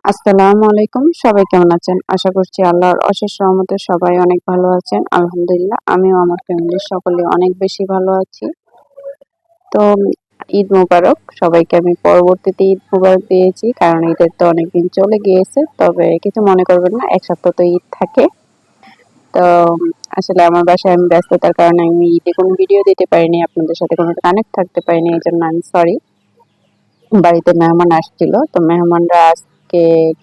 আসসালামু আলাইকুম। সবাই কেমন আছেন? আশা করছি আল্লাহর অশেষ রহমতে সবাই অনেক ভালো আছেন। আলহামদুলিল্লাহ আমিও আমার ফ্যামিলির সকলে অনেক বেশি ভালো আছি। তো ঈদ মোবারক সবাইকে। আমি পরবর্তীতে ঈদ মোবারক দিয়েছি কারণ ঈদের তো অনেকদিন চলে গিয়েছে। তবে কিছু মনে করবেন না, ১ সপ্তাহ তো ঈদ থাকে। তো আসলে আমার বাসায় আমি ব্যস্ততার কারণে আমি ঈদে কোনো ভিডিও দিতে পারিনি, আপনাদের সাথে কোনো কানেক্ট থাকতে পারিনি। এজন্য আমি সরি। বাড়িতে মেহমান আসছিল। তো মেহমানরা আজকে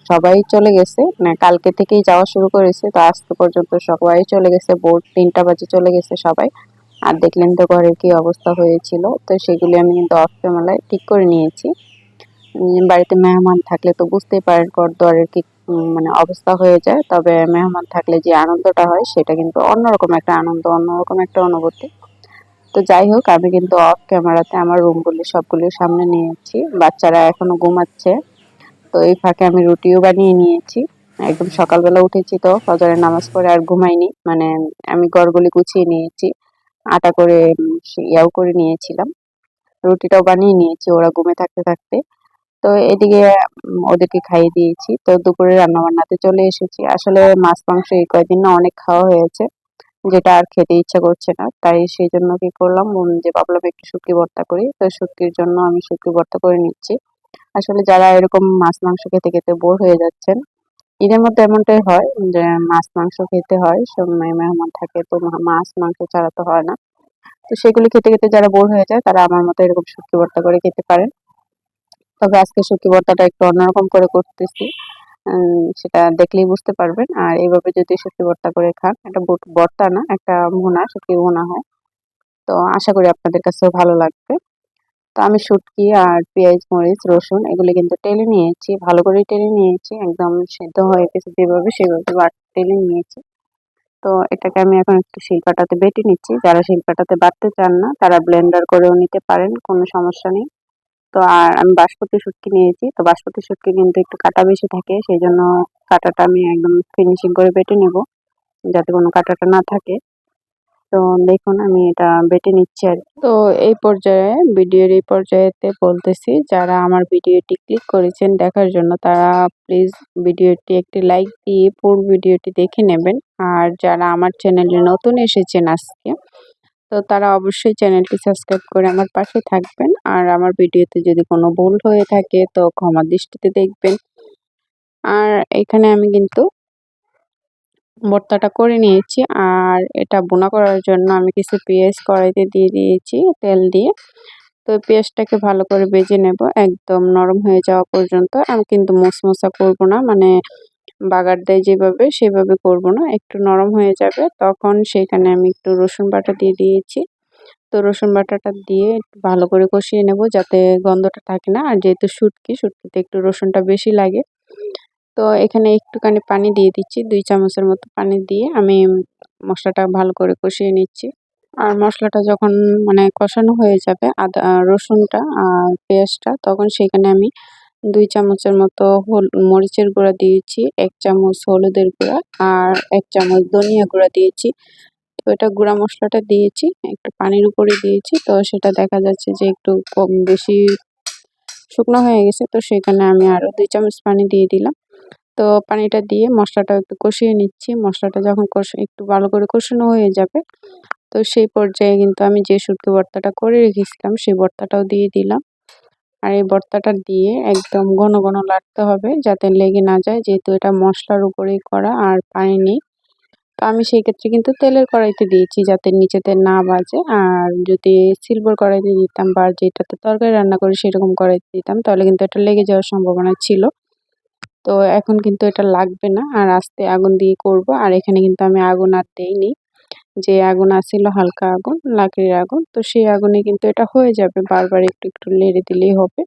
সবাই চলে গেছে। মানে কালকে থেকেই যাওয়া শুরু করেছে। তো আজকে পর্যন্ত সবাই চলে গেছে। ভোর ৩টা বাজে চলে গেছে সবাই। আর দেখলেন তো ঘরের কি অবস্থা হয়েছিল। তো সেগুলি আমি কিন্তু অফ ক্যামেরায় ঠিক করে নিয়েছি। বাড়িতে মেহমান থাকলে তো বুঝতেই পারেন ঘর-দুয়ারের কি মানে অবস্থা হয়ে যায়। তবে মেহমান থাকলে যে আনন্দটা হয় সেটা কিন্তু অন্যরকম একটা আনন্দ, অন্যরকম একটা অনুভূতি। তো যাই হোক, আমি কিন্তু অফ ক্যামেরাতে আমার রুমগুলি সবগুলির সামনে নিয়েছি। বাচ্চারা এখনো ঘুমাচ্ছে। তো এই ফাঁকে আমি রুটিও বানিয়ে নিয়েছি। একদম সকালবেলা উঠেছি তো ফজরের নামাজ পড়ে আর ঘুমাইনি। মানে আমি ঘরগুলি গুছিয়ে নিয়েছি। আটা করে ইয়াও করে নিয়েছিলাম। রুটিটাও বানিয়ে নিয়েছি ওরা ঘুমে থাকতে থাকতে। তো এদিকে ওদেরকে খাইয়ে দিয়েছি। তো দুপুরে রান্নাবান্নাতে চলে এসেছি। আসলে মাছ মাংস এই কয়দিন না অনেক খাওয়া হয়েছে। যেটা আর খেতে ইচ্ছা করছে না। তাই সেজন্য কি করলাম, যে ভাবলাম একটু শুটকি ভর্তা করি। তো শুটকির জন্য আমি শুটকি ভর্তা করে নিচ্ছি। আসলে যারা এরকম মাছ মাংস খেতে খেতে বোর হয়ে যাচ্ছেন, ঈদের মধ্যে এমনটাই হয় যে মাছ মাংস খেতে হয়। সময় মেহমান থাকে তো মাছ মাংস ছাড়া তো হয় না। তো সেগুলি খেতে খেতে যারা বোর হয়ে যায় তারা আমার মতো এরকম শুটকি ভর্তা করে খেতে পারেন। তবে আজকে শুটকি ভর্তাটা একটু অন্যরকম করে করতেছি। সেটা দেখলেই বুঝতে পারবেন। আর এভাবে যদি শুটকি ভর্তা করে খান, এটা ভর্তা না, একটা ভুনা, শুটকি ভুনা হয়। তো আশা করি আপনাদের কাছেও ভালো লাগবে। তো আমি শুটকি আর পেঁয়াজ, মরিচ, রসুন এগুলি কিন্তু টেলে নিয়েছি। ভালো করে টেলে নিয়েছি। একদম সিদ্ধ হয়ে গেছে যেভাবে সেভাবে টেলে নিয়েছি। তো এটাকে আমি এখন একটু শিলপাটাতে বেটে নিচ্ছি। যারা শিলপাটাতে বাটতে চান না তারা ব্লেন্ডার করেও নিতে পারেন, কোনো সমস্যা নেই। তো আর আমি বাসমতি শুটকি নিয়েছি। তো বাসমতি শুটকি কিন্তু একটু কাঁটা বেশি থাকে। সেজন্য কাঁটাটা আমি একদম ফিনিশিং করে বেটে নেব, যাতে কোনো কাঁটাটা না থাকে। তো দেখুন আমি এটা বেটে নিচ্ছি আরকি। তো এই পর্যায়ে ভিডিওর এই পর্যায়েতে বলতেছি, যারা আমার ভিডিওটি ক্লিক করেছেন দেখার জন্য তারা প্লিজ ভিডিওটি একটি লাইক দিয়ে পুরো ভিডিওটি দেখে নেবেন। আর যারা আমার চ্যানেলে নতুন এসেছেন আজকে, তো তারা অবশ্যই চ্যানেলটি সাবস্ক্রাইব করে আমার পাশে থাকবেন। আর আমার ভিডিওতে যদি কোনো ভুল হয়ে থাকে তো ক্ষমার দৃষ্টিতে দেখবেন। আর এখানে আমি কিন্তু ভর্তাটা করে নিয়েছি। আর এটা ভুনা করার জন্য আমি কিছু পেঁয়াজ কড়াইতে দিয়ে দিয়েছি তেল দিয়ে। তো পেঁয়াজটাকে ভালো করে ভেজে নেব একদম নরম হয়ে যাওয়া পর্যন্ত। আমি কিন্তু মোচমোচা করব না, মানে বাগার দেয় যেভাবে সেভাবে করব না। একটু নরম হয়ে যাবে তখন সেখানে আমি একটু রসুন বাটা দিয়ে দিয়েছি। তো রসুন বাটাটা দিয়ে একটু ভালো করে কষিয়ে নেব যাতে গন্ধটা থাকে না। আর যেহেতু শুটকিতে একটু রসুনটা বেশি লাগে। তো এখানে একটুখানি পানি দিয়ে দিচ্ছি, ২ চামচের মতো পানি দিয়ে আমি মসলাটা ভালো করে কষিয়ে নিচ্ছি। আর মসলাটা যখন মানে কষানো হয়ে যাবে রসুনটা আর পেঁয়াজটা, তখন সেখানে আমি ২ চামচের মতো মরিচের গুঁড়া দিয়েছি, ১ চামচ হলুদের গুঁড়া আর ১ চামচ ধনিয়া গুঁড়া দিয়েছি। তো এটা গুঁড়া মসলাটা দিয়েছি, একটু পানির উপরে দিয়েছি। তো সেটা দেখা যাচ্ছে যে একটু কম বেশি শুকনো হয়ে গেছে। তো সেখানে আমি আরো ২ চামচ পানি দিয়ে দিলাম। তো পানিটা দিয়ে মসলাটা একটু কষিয়ে নিচ্ছি। মসলাটা যখন একটু ভালো করে কষানো হয়ে যাবে, তো সেই পর্যায়ে কিন্তু আমি যে শুটকি ভর্তাটা করে রেখেছিলাম সেই ভর্তাটাও দিয়ে দিলাম। আর এই ভর্তাটা দিয়ে একদম ঘন ঘন রাখতে হবে যাতে লেগে না যায়, যেহেতু এটা মশলার উপরেই করা আর পানি নেই। তো আমি সেই ক্ষেত্রে কিন্তু তেলের কড়াইতে দিয়েছি যাতে নিচেতে না বাজে। আর যদি সিলভার কড়াইতে দিতাম বা যেটাতে তরকারি রান্না করি সেরকম কড়াইতে দিতাম তাহলে কিন্তু এটা লেগে যাওয়ার সম্ভাবনা ছিল। তো এখন কিন্তু এটা লাগবে না। আর আস্তে আগুন দিয়ে করব। আর এখানে কিন্তু আমি আগুন আর দেইনি। যে আগুন আছিল হালকা আগুন, লাকড়ির আগুন। তো সেই আগুনে কিন্তু এটা হয়ে যাবে। বারবার একটু একটু নেড়ে দিলেই হবে।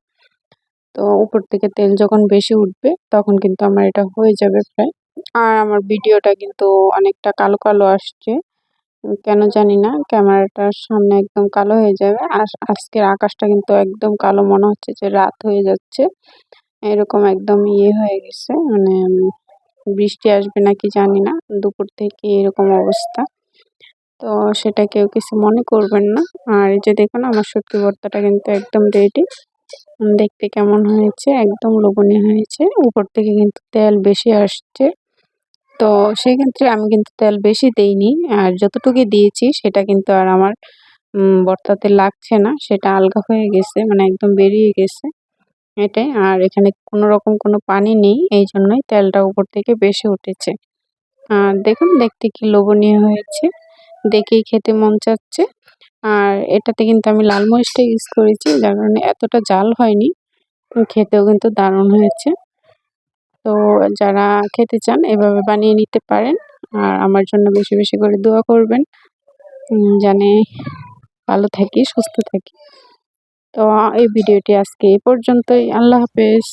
তো উপর থেকে তেল যখন বেশি উঠবে তখন কিন্তু আমার এটা হয়ে যাবে প্রায়। আর আমার ভিডিওটা কিন্তু অনেকটা কালো কালো আসছে। কেন জানি না, ক্যামেরাটার সামনে একদম কালো হয়ে যাবে। আর আজকের আকাশটা কিন্তু একদম কালো, মনে হচ্ছে যে রাত হয়ে যাচ্ছে। এরকম একদম হয়ে গেছে, মানে বৃষ্টি আসবে নাকি জানি না। দুপুর থেকে এরকম অবস্থা। তো সেটা কেউ কিছু মনে করবেন না। আর এই যে দেখুন আমার শুটকি ভর্তাটা কিন্তু একদম রেডি। দেখতে কেমন হয়েছে, একদম লোভনীয় হয়েছে। উপর থেকে কিন্তু তেল বেশি আসছে। তো সেক্ষেত্রে আমি কিন্তু তেল বেশি দেইনি। আর যতটুকু দিয়েছি সেটা কিন্তু আর আমার ভর্তাতে লাগছে না। সেটা আলগা হয়ে গেছে, মানে একদম বেরিয়ে গেছে এটাই। আর এখানে কোনরকম কোনো পানি নেই। এইজন্যই তেলটা উপর থেকে বেশি উঠেছে। আর দেখুন দেখতে কি লোভনীয় হয়েছে। দেখেই খেতে মন চাচ্ছে। আর এটাতে কিন্তু আমি লাল মরিচটা ইউজ করেছি, যার কারণে এতটা ঝাল হয়নি। খেতেও কিন্তু দারুণ হয়েছে। তো যারা খেতে চান এভাবে বানিয়ে নিতে পারেন। আর আমার জন্য বেশি, বেশি করে দোয়া করবেন। জানি ভালো থাকি, সুস্থ থাকি। তো এই ভিডিওটি আজকে এই পর্যন্তই। আল্লাহ হাফেজ।